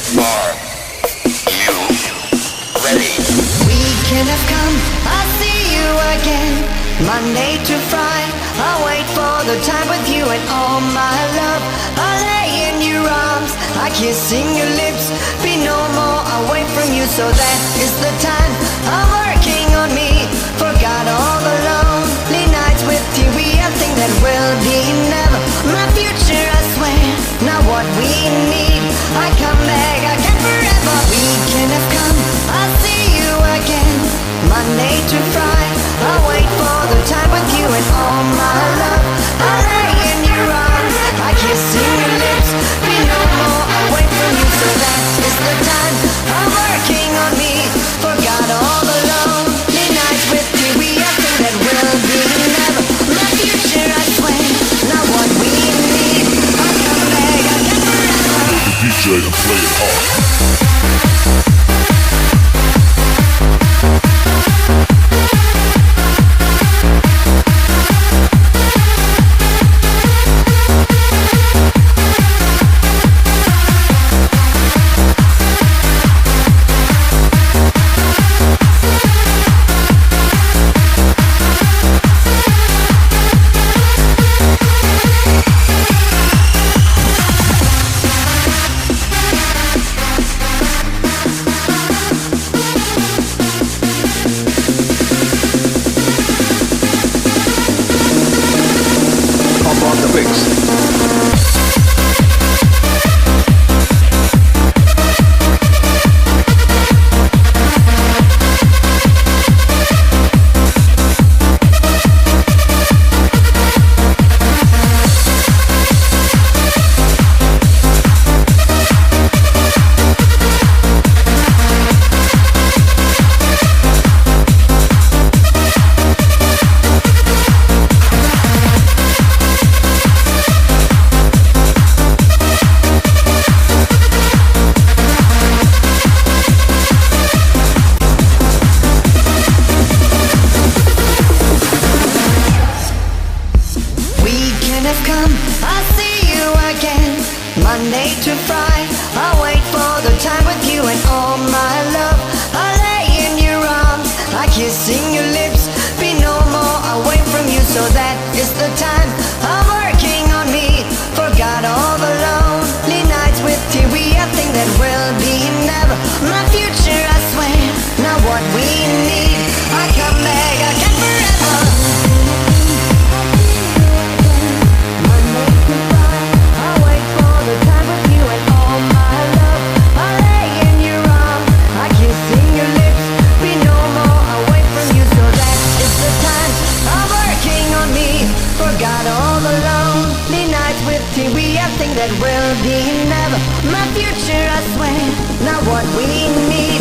Are you ready? Weekend have come, I'll see you again. Monday to Friday, I'll wait for the time with you and all my love. I'll lay in your arms, I kissing your lips, be no more away from you. So that is the time I'm working on me. Forgot all the lonely nights with you. We have things that will be never. My future, I swear, not what we need. I come back again forever. Weekend have come, I'll see you again. Monday to Friday, I'll wait for the time with you and all my love. I'll lay in your arms, I kiss in your lips, be no more away from you. So that is the time I'm working on me. Forgot all the lonely nights with you. We have things that will be never. My future, I swear, not what we need. I come back again forever. The DJ and play it hard. Monday to Friday, I'll wait for the time with you and all my love. I'll lay in your arms, I kiss in your lips, be no more away from you. So that is the time I'm working on me. Forgot all the lonely nights with you. We have things that will be never. My future, I swear, not what we need. I come back again forever. Forgot all the lonely nights with you. We have things that will be never. My future, I swear, not what we need.